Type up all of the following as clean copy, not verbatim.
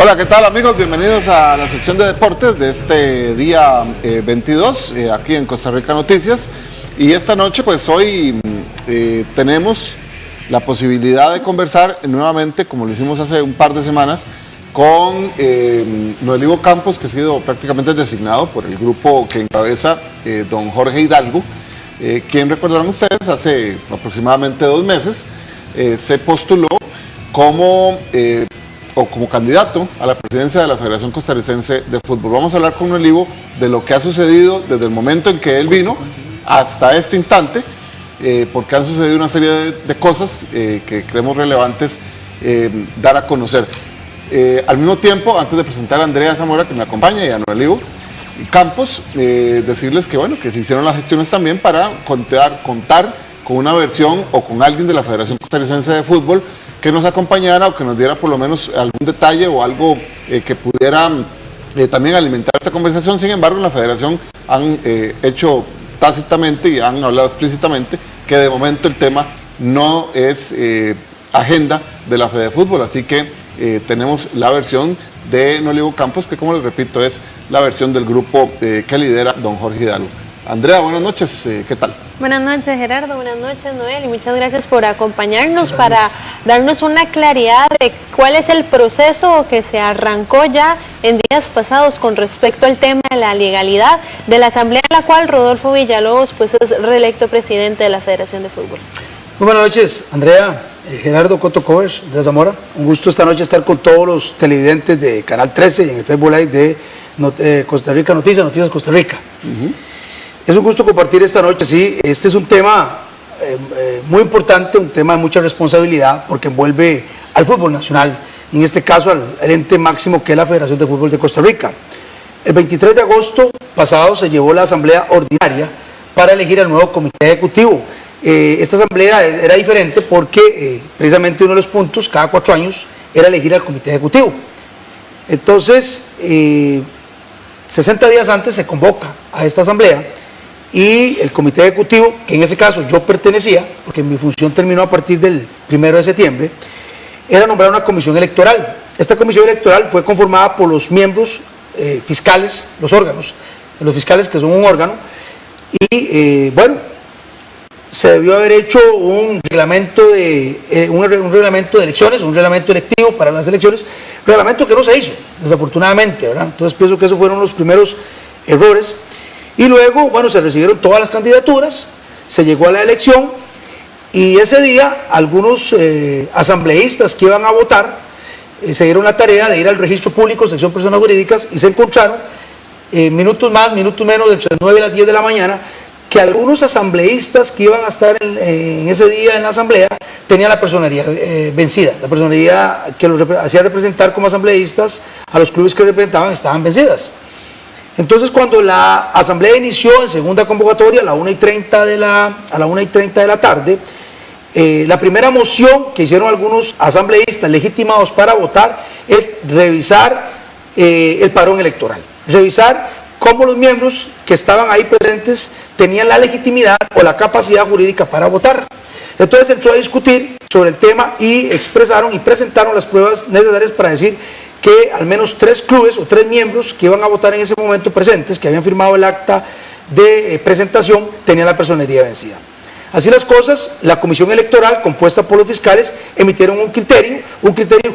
Hola, ¿qué tal amigos? Bienvenidos a la sección de deportes de este día 22, aquí en Costa Rica Noticias. Y esta noche, pues hoy tenemos la posibilidad de conversar nuevamente, como lo hicimos hace un par de semanas, con Noelivo Campos, que ha sido prácticamente designado por el grupo que encabeza don Jorge Hidalgo, quien recordarán ustedes, hace aproximadamente 2 meses se postuló como candidato a la presidencia de la Federación Costarricense de Fútbol. Vamos a hablar con Noelivo de lo que ha sucedido desde el momento en que él vino hasta este instante, porque han sucedido una serie de cosas que creemos relevantes dar a conocer. Al mismo tiempo, antes de presentar a Andrea Zamora, que me acompaña, y a Noelivo Campos, decirles que bueno, que se hicieron las gestiones también para contar con una versión o con alguien de la Federación Costarricense de Fútbol que nos acompañara o que nos diera por lo menos algún detalle o algo que pudiera también alimentar esta conversación. Sin embargo, en la Federación han hecho tácitamente y han hablado explícitamente que de momento el tema no es agenda de la Fede Fútbol, así que tenemos la versión de Noelivo Campos, que como les repito es la versión del grupo que lidera don Jorge Hidalgo. Andrea, buenas noches, ¿qué tal? Buenas noches, Gerardo, buenas noches, Noel, y muchas gracias por acompañarnos para darnos una claridad de cuál es el proceso que se arrancó ya en días pasados con respecto al tema de la legalidad de la asamblea en la cual Rodolfo Villalobos pues es reelecto presidente de la Federación de Fútbol. Muy buenas noches, Andrea, Gerardo, Coto Covers, Andrea Zamora. Un gusto esta noche estar con todos los televidentes de Canal 13 y en el Facebook Live de Costa Rica Noticias Costa Rica. Es un gusto compartir esta noche, sí. Este es un tema muy importante, un tema de mucha responsabilidad, porque envuelve al fútbol nacional, y en este caso al ente máximo que es la Federación de Fútbol de Costa Rica. El 23 de agosto pasado se llevó la asamblea ordinaria para elegir al nuevo comité ejecutivo. Esta asamblea era diferente porque precisamente uno de los puntos, cada 4 años, era elegir al comité ejecutivo. Entonces, 60 días antes se convoca a esta asamblea y el comité ejecutivo, que en ese caso yo pertenecía, porque mi función terminó a partir del 1 de septiembre, era nombrar una comisión electoral. Esta comisión electoral fue conformada por los miembros fiscales, los órganos, los fiscales que son un órgano, y bueno, se debió haber hecho un reglamento de elecciones, un reglamento electivo para las elecciones, reglamento que no se hizo, desafortunadamente, ¿verdad? Entonces pienso que esos fueron los primeros errores. Y luego, bueno, se recibieron todas las candidaturas, se llegó a la elección, y ese día algunos asambleístas que iban a votar se dieron la tarea de ir al registro público, sección personas jurídicas, y se encontraron minutos más, minutos menos, entre las 9 y las 10 de la mañana, que algunos asambleístas que iban a estar en ese día en la asamblea tenían la personería vencida. La personería que los hacía representar como asambleístas a los clubes que representaban estaban vencidas. Entonces, cuando la asamblea inició en segunda convocatoria a la 1:30 de la tarde, la primera moción que hicieron algunos asambleístas legitimados para votar es revisar el padrón electoral, revisar cómo los miembros que estaban ahí presentes tenían la legitimidad o la capacidad jurídica para votar. Entonces entró a discutir sobre el tema y expresaron y presentaron las pruebas necesarias para decir que al menos 3 clubes o 3 miembros que iban a votar en ese momento presentes, que habían firmado el acta de presentación, tenían la personería vencida. Así las cosas, la comisión electoral, compuesta por los fiscales, emitieron un criterio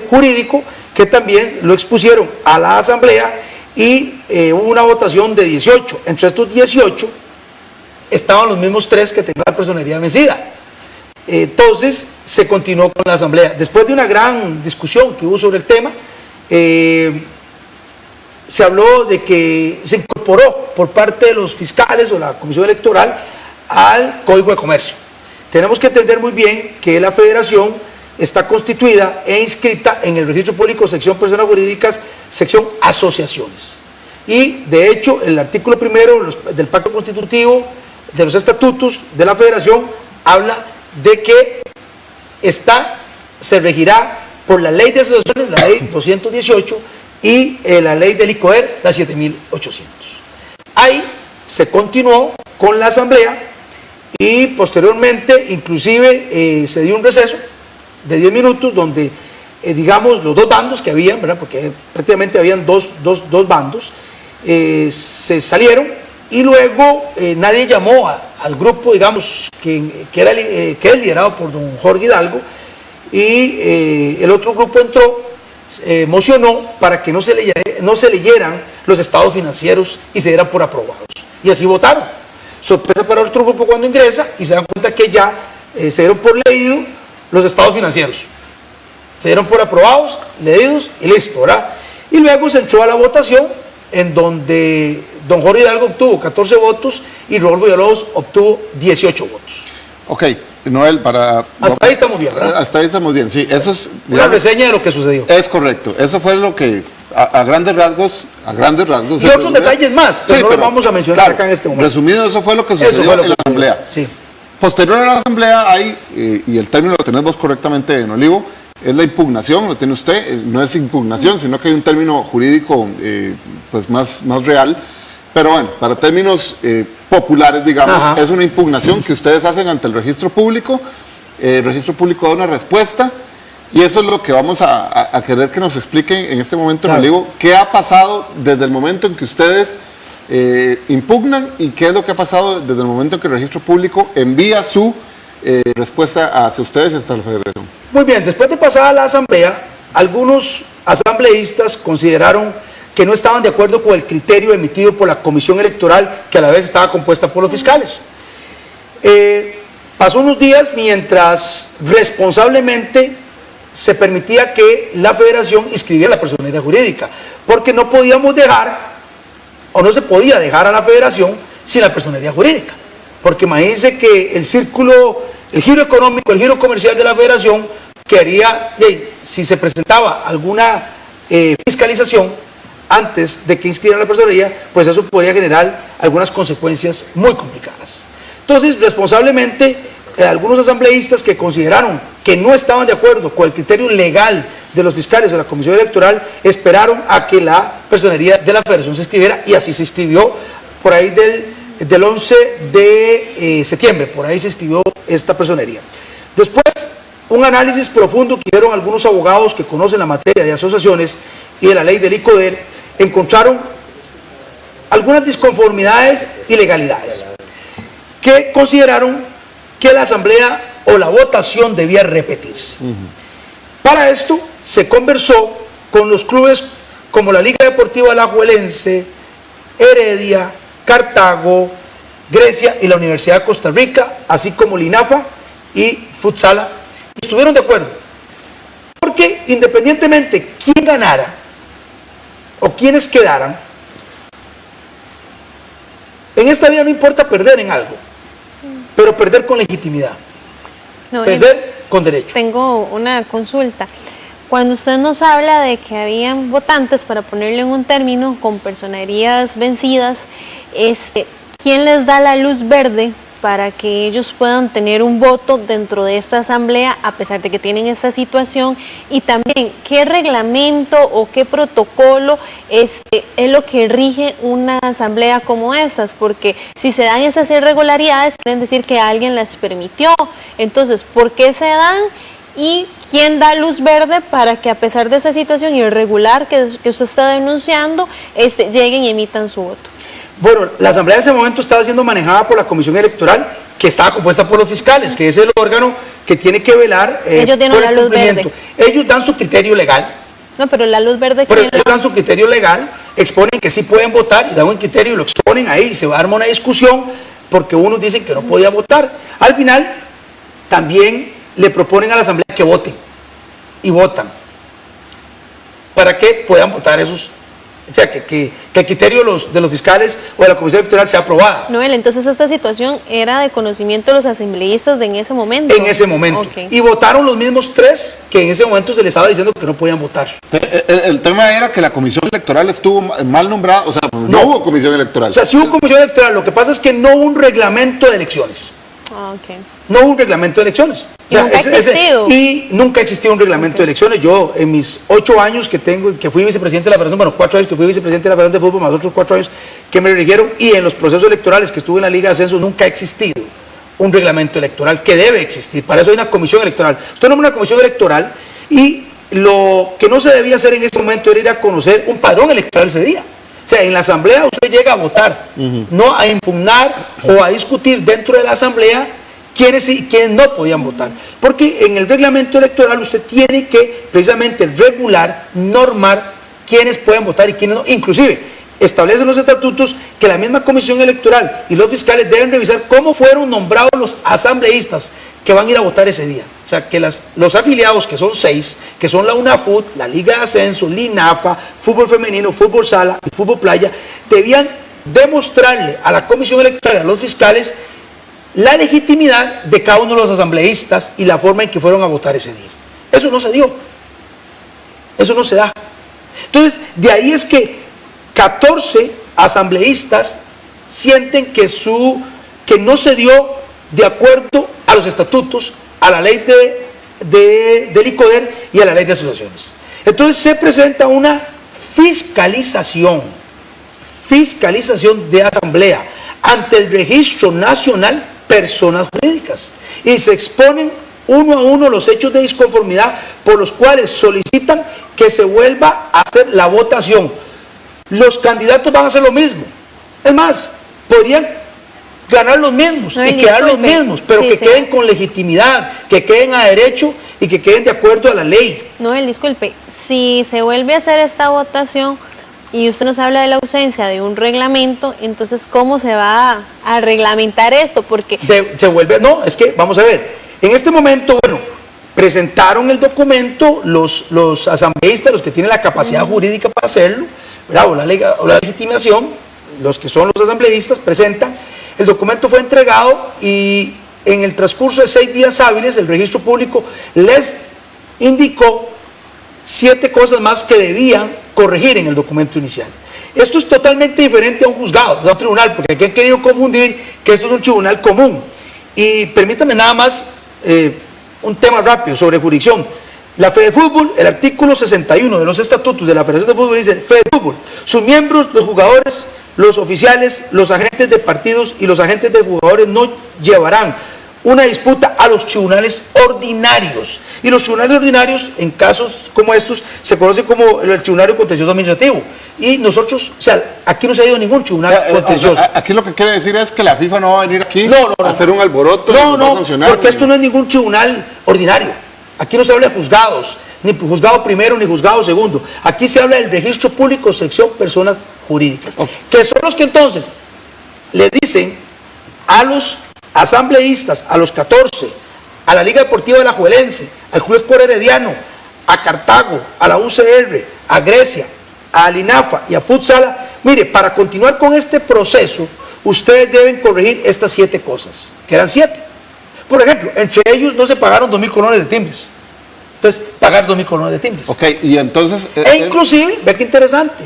jurídico que también lo expusieron a la asamblea, y hubo una votación de 18. Entre estos 18 estaban los mismos 3 que tenían la personería vencida. Entonces se continuó con la asamblea. Después de una gran discusión que hubo sobre el tema, se habló de que se incorporó por parte de los fiscales o la comisión electoral al Código de Comercio. Tenemos que entender muy bien que la federación está constituida e inscrita en el registro público, sección personas jurídicas, sección asociaciones. Y de hecho el artículo 1 del pacto constitutivo, de los estatutos de la federación, habla de que se regirá por la ley de asociaciones, la ley 218, y la ley del ICOER, la 7800. Ahí se continuó con la asamblea y posteriormente inclusive se dio un receso de 10 minutos donde digamos, los dos bandos que habían, ¿verdad? Porque prácticamente habían dos bandos, se salieron y luego nadie llamó al grupo, digamos, que es liderado por don Jorge Hidalgo, y el otro grupo entró, mocionó para que no se leyeran los estados financieros y se dieran por aprobados. Y así votaron. Sorpresa para el otro grupo cuando ingresa y se dan cuenta que ya se dieron por leído los estados financieros. Se dieron por aprobados, leídos y listo, ¿verdad? Y luego se entró a la votación en donde don Jorge Hidalgo obtuvo 14 votos y Rodolfo Villalobos obtuvo 18 votos. Ok, Noel, hasta ahí estamos bien, ¿verdad? Hasta ahí estamos bien, sí. Eso es una reseña de lo que sucedió. Es correcto. Eso fue lo que, a grandes rasgos... Y otros detalles más, pero sí, no los vamos a mencionar acá en este momento. Resumido, eso fue lo que sucedió en la Asamblea. Sí. Posterior a la Asamblea hay, y el término lo tenés vos correctamente en Olivo, es la impugnación, lo tiene usted, no es impugnación, sino que hay un término jurídico pues más real. Pero bueno, para términos populares, digamos, es una impugnación que ustedes hacen ante el registro público. El registro público da una respuesta y eso es lo que vamos a querer que nos expliquen en este momento, claro. Rodrigo, qué ha pasado desde el momento en que ustedes impugnan y qué es lo que ha pasado desde el momento en que el registro público envía su respuesta hacia ustedes y hasta la federación. Muy bien, después de pasar a la asamblea, algunos asambleístas consideraron que no estaban de acuerdo con el criterio emitido por la Comisión Electoral, que a la vez estaba compuesta por los fiscales. Pasó unos días mientras responsablemente se permitía que la federación inscribiera la personería jurídica, porque no podíamos dejar, o no se podía dejar a la federación sin la personería jurídica, porque imagínense que el círculo, el giro económico, el giro comercial de la federación, que haría, si se presentaba alguna fiscalización, antes de que inscribieran la personería, pues eso podría generar algunas consecuencias muy complicadas. Entonces, responsablemente, algunos asambleístas que consideraron que no estaban de acuerdo con el criterio legal de los fiscales de la Comisión Electoral, esperaron a que la personería de la Federación se inscribiera, y así se inscribió por ahí del 11 de septiembre, por ahí se inscribió esta personería. Después, un análisis profundo que hicieron algunos abogados que conocen la materia de asociaciones y de la ley del ICODER, encontraron algunas disconformidades y ilegalidades que consideraron que la asamblea o la votación debía repetirse. Para esto se conversó con los clubes como la Liga Deportiva Alajuelense, Heredia, Cartago, Grecia y la Universidad de Costa Rica, así como Linafa y Futsala, y estuvieron de acuerdo, porque independientemente quién ganara o quienes quedaran, en esta vida no importa perder en algo, pero perder con legitimidad, perder con derecho. Tengo una consulta. Cuando usted nos habla de que habían votantes, para ponerle en un término, con personerías vencidas, ¿quién les da la luz verde para que ellos puedan tener un voto dentro de esta asamblea a pesar de que tienen esta situación? Y también, ¿qué reglamento o qué protocolo es lo que rige una asamblea como estas? Porque si se dan esas irregularidades, quieren decir que alguien las permitió. Entonces, ¿por qué se dan? ¿Y quién da luz verde para que a pesar de esa situación irregular que usted está denunciando, lleguen y emitan su voto? Bueno, la asamblea en ese momento estaba siendo manejada por la Comisión Electoral, que estaba compuesta por los fiscales, que es el órgano que tiene que velar ellos tienen por la el luz cumplimiento. Verde. Ellos dan su criterio legal. No, pero la luz verde... Pero ellos dan su criterio legal, exponen que sí pueden votar, y dan un criterio y lo exponen ahí, y se va a armar una discusión, porque unos dicen que no podía votar. Al final, también le proponen a la asamblea que voten, y votan, para que puedan votar esos. O sea, que el criterio de los fiscales o de la Comisión Electoral sea aprobada. Noel, entonces esta situación era de conocimiento de los asambleístas en ese momento. En ese momento. Okay. Y votaron los mismos tres que en ese momento se les estaba diciendo que no podían votar. El tema era que la Comisión Electoral estuvo mal nombrada, o sea, no hubo Comisión Electoral. O sea, sí hubo Comisión Electoral, lo que pasa es que no hubo un reglamento de elecciones. Okay. No hubo un reglamento de elecciones. ¿Y nunca ha existido? Y nunca existió un reglamento de elecciones. Yo, en mis 8 años que fui vicepresidente de la Federación, bueno, 4 años que fui vicepresidente de la Federación de Fútbol, más otros 4 años que me eligieron, y en los procesos electorales que estuve en la Liga de Ascenso, nunca ha existido un reglamento electoral, que debe existir. Para eso hay una comisión electoral. Usted nombra una comisión electoral y lo que no se debía hacer en ese momento era ir a conocer un padrón electoral ese día. O sea, en la asamblea usted llega a votar, no a impugnar o a discutir dentro de la asamblea quiénes sí y quiénes no podían votar. Porque en el reglamento electoral usted tiene que precisamente regular, normar quiénes pueden votar y quiénes no. Inclusive, establecen los estatutos que la misma comisión electoral y los fiscales deben revisar cómo fueron nombrados los asambleístas que van a ir a votar ese día. O sea, que los afiliados, que son 6, que son la UNAFUT, la Liga de Ascenso, LINAFA, Fútbol Femenino, Fútbol Sala y Fútbol Playa, debían demostrarle a la comisión electoral, a los fiscales, la legitimidad de cada uno de los asambleístas y la forma en que fueron a votar ese día. Eso no se dio. Eso no se da. Entonces, de ahí es que 14 asambleístas sienten que no se dio de acuerdo a los estatutos, a la ley del ICODER y a la ley de asociaciones. Entonces se presenta una fiscalización de asamblea ante el Registro Nacional Personas Jurídicas y se exponen uno a uno los hechos de disconformidad por los cuales solicitan que se vuelva a hacer la votación. Los candidatos van a hacer lo mismo. Es más, podrían ganar los mismos y quedar los mismos, pero que queden con legitimidad, que queden a derecho y que queden de acuerdo a la ley. Noel, disculpe, si se vuelve a hacer esta votación y usted nos habla de la ausencia de un reglamento, entonces ¿cómo se va a reglamentar esto? Porque es que vamos a ver, en este momento, bueno, presentaron el documento los asambleístas, los que tienen la capacidad jurídica para hacerlo, ¿verdad? O la legitimación, los que son los asambleístas presentan. El documento fue entregado y en el transcurso de 6 días hábiles el registro público les indicó 7 cosas más que debían corregir en el documento inicial. Esto es totalmente diferente a un juzgado, a un tribunal, porque aquí han querido confundir que esto es un tribunal común. Y permítanme nada más un tema rápido sobre jurisdicción. La Fedefútbol, el artículo 61 de los estatutos de la Federación de Fútbol dice: Fedefútbol, sus miembros, los jugadores, los oficiales, los agentes de partidos y los agentes de jugadores no llevarán una disputa a los tribunales ordinarios. Y los tribunales ordinarios, en casos como estos, se conoce como el Tribunal Contencioso Administrativo. Y nosotros, o sea, aquí no se ha ido ningún tribunal contencioso. Aquí lo que quiere decir es que la FIFA no va a venir aquí a hacer un alboroto. No, porque esto no es ningún tribunal ordinario. Aquí no se habla de juzgados, ni juzgado primero ni juzgado segundo. Aquí se habla del registro público, sección personas jurídicas, que son los que entonces le dicen a los asambleístas, a los 14, a la Liga Deportiva de la Alajuelense, al Club Sport Herediano, a Cartago, a la UCR, a Grecia, a Linafa y a Futsala: mire, para continuar con este proceso, ustedes deben corregir estas 7 cosas, que eran 7. Por ejemplo, entre ellos no se pagaron 2.000 colones de timbres. Entonces, pagar 2.000 colones de timbres. Ok, y entonces... inclusive, ve qué interesante,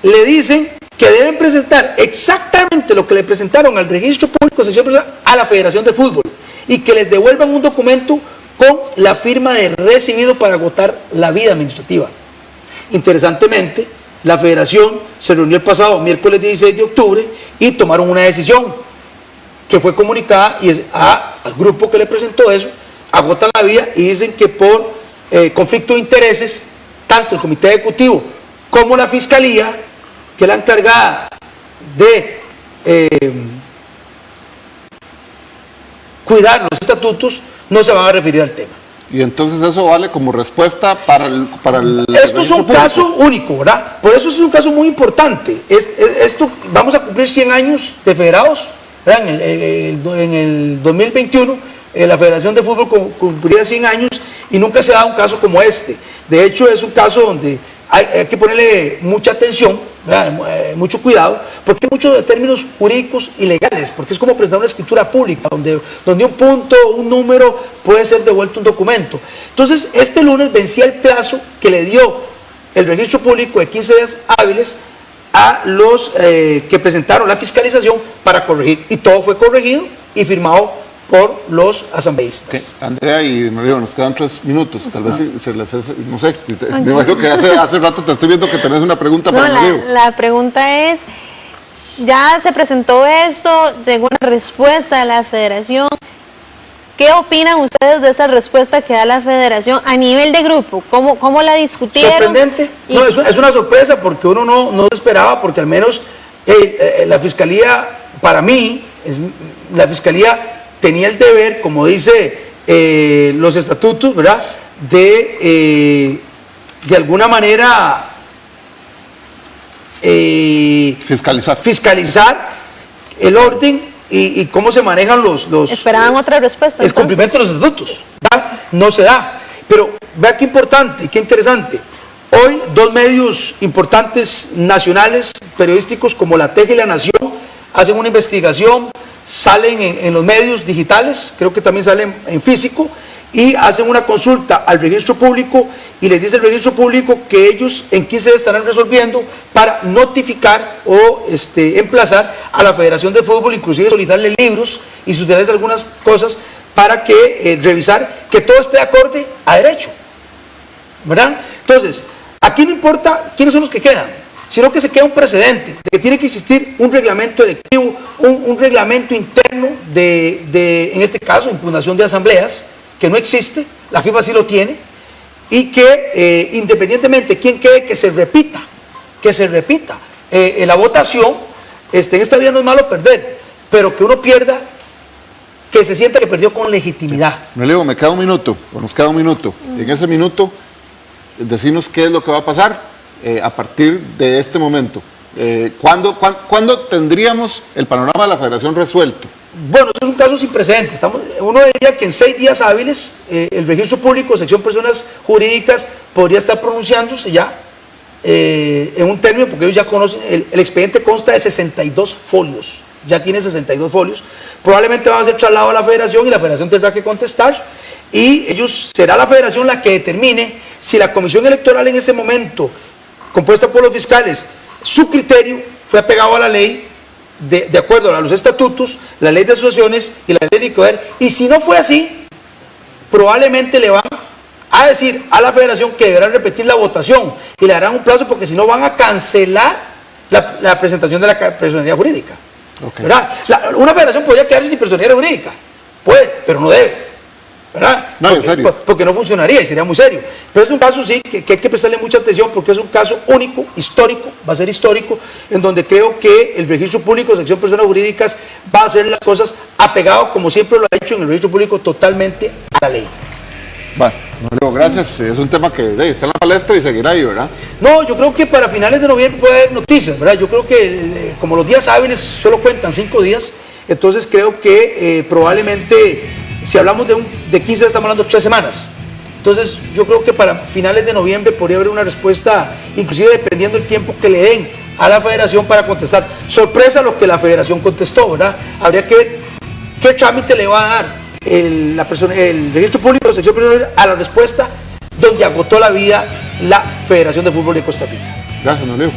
le dicen que deben presentar exactamente lo que le presentaron al registro público de sección personal a la Federación de Fútbol y que les devuelvan un documento con la firma de recibido para agotar la vida administrativa. Interesantemente, la Federación se reunió el pasado miércoles 16 de octubre y tomaron una decisión que fue comunicada al grupo que le presentó eso, agotan la vida y dicen que por conflicto de intereses, tanto el Comité Ejecutivo como la Fiscalía, que es la encargada de cuidar los estatutos, no se van a referir al tema. Y entonces eso vale como respuesta para el Esto es un caso único, ¿verdad? Por eso es un caso muy importante. Esto, vamos a cumplir 100 años de federados, ¿verdad? En el 2021 la Federación de Fútbol cumpliría 100 años y nunca se ha dado un caso como este. De hecho, es un caso donde hay que ponerle mucha atención, mucho cuidado, porque hay muchos términos jurídicos y legales, porque es como presentar una escritura pública, donde un punto, un número puede ser devuelto un documento. Entonces, este lunes vencía el plazo que le dio el registro público de 15 días hábiles a los que presentaron la fiscalización para corregir, y todo fue corregido y firmado por los asambleístas. Okay. Andrea y Mario, nos quedan 3 minutos, tal vez se les hace, no sé, me imagino que hace rato te estoy viendo que tenés una pregunta para Mario. La pregunta es, ya se presentó esto, llegó una respuesta de la Federación, ¿Qué opinan ustedes de esa respuesta que da la federación a nivel de grupo? ¿Cómo la discutieron? Sorprendente. No, es una sorpresa porque uno no esperaba, porque al menos la Fiscalía, para mí, la Fiscalía tenía el deber, como dice los estatutos, ¿verdad?, de alguna manera fiscalizar el orden y cómo se manejan los esperaban otra respuesta. El cumplimiento de los estatutos, ¿verdad? No se da. Pero vea qué importante, qué interesante. Hoy dos medios importantes nacionales, periodísticos como La Teja y La Nación, hacen una investigación, salen en los medios digitales, creo que también salen en físico, y hacen una consulta al registro público y les dice el registro público que ellos en 15 días estarán resolviendo para notificar o emplazar a la Federación de Fútbol, inclusive solicitarle libros y solicitarles algunas cosas para que revisar que todo esté acorde a derecho, ¿verdad? Entonces, aquí no importa quiénes son los que quedan, sino que se queda un precedente de que tiene que existir un reglamento electivo, un reglamento interno en este caso, impugnación de asambleas, que no existe, la FIFA sí lo tiene, y que independientemente de quién quede, que se repita, la votación, en esta vida no es malo perder, pero que uno pierda, que se sienta que perdió con legitimidad. No le digo, me queda un minuto, o nos queda un minuto, en ese minuto, decirnos qué es lo que va a pasar a partir de este momento. ¿Cuándo tendríamos el panorama de la federación resuelto? Bueno, eso es un caso sin precedentes. Uno diría que en 6 días hábiles el registro público, sección personas jurídicas, podría estar pronunciándose ya en un término, porque ellos ya conocen, el expediente consta de 62 folios, ya tiene 62 folios, probablemente va a ser trasladado a la federación y la federación tendrá que contestar, y será la federación la que determine si la comisión electoral en ese momento, compuesta por los fiscales, su criterio fue apegado a la ley, de acuerdo a los estatutos, la ley de asociaciones y la ley de ICODER, y si no fue así, probablemente le van a decir a la federación que deberán repetir la votación y le darán un plazo, porque si no van a cancelar la presentación de la personería jurídica. Okay. ¿Verdad? Una federación podría quedarse sin personería jurídica, puede, pero no debe, ¿verdad? No, en serio. Porque no funcionaría y sería muy serio. Pero es un caso sí que hay que prestarle mucha atención, porque es un caso único, histórico, va a ser histórico, en donde creo que el registro público, sección personas jurídicas, va a hacer las cosas apegado, como siempre lo ha hecho en el registro público, totalmente a la ley. Bueno, Luego, gracias. Es un tema que está en la palestra y seguirá ahí, ¿verdad? No, yo creo que para finales de noviembre puede haber noticias, ¿verdad? Yo creo que como los días hábiles solo cuentan 5 días, entonces creo que probablemente, si hablamos de 15, estamos hablando de 3 semanas. Entonces yo creo que para finales de noviembre podría haber una respuesta, inclusive dependiendo del tiempo que le den a la federación para contestar. Sorpresa lo que la federación contestó, ¿verdad? Habría que ver qué trámite le va a dar el registro público de sección primaria a la respuesta donde agotó la vida la Federación de Fútbol de Costa Rica. Gracias, don Leo.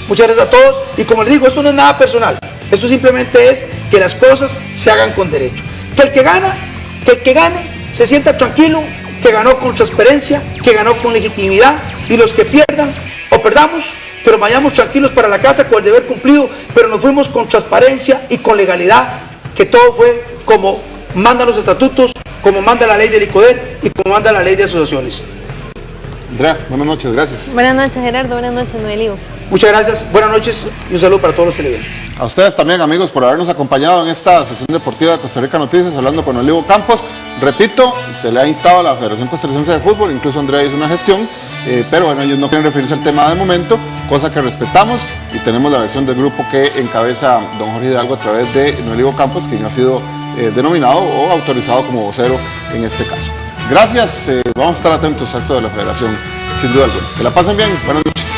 Muchas gracias a todos, y como les digo, esto no es nada personal, esto simplemente es que las cosas se hagan con derecho, que el que gane se sienta tranquilo, que ganó con transparencia, que ganó con legitimidad, y los que pierdan o perdamos, que nos vayamos tranquilos para la casa con el deber cumplido, pero nos fuimos con transparencia y con legalidad, que todo fue como mandan los estatutos, como manda la ley del ICODER y como manda la ley de asociaciones. Andrea, buenas noches, gracias. Buenas noches, Gerardo, buenas noches, Noelio. Muchas gracias, buenas noches y un saludo para todos los televidentes. A ustedes también, amigos, por habernos acompañado en esta sección deportiva de Costa Rica Noticias, hablando con Olivo Campos. Repito, se le ha instado a la Federación Costarricense de Fútbol, incluso Andrea hizo una gestión, pero bueno, ellos no quieren referirse al tema de momento, cosa que respetamos, y tenemos la versión del grupo que encabeza don Jorge Hidalgo a través de Olivo Campos, quien ha sido denominado o autorizado como vocero en este caso. Gracias, vamos a estar atentos a esto de la Federación, sin duda alguna. Que la pasen bien, buenas noches.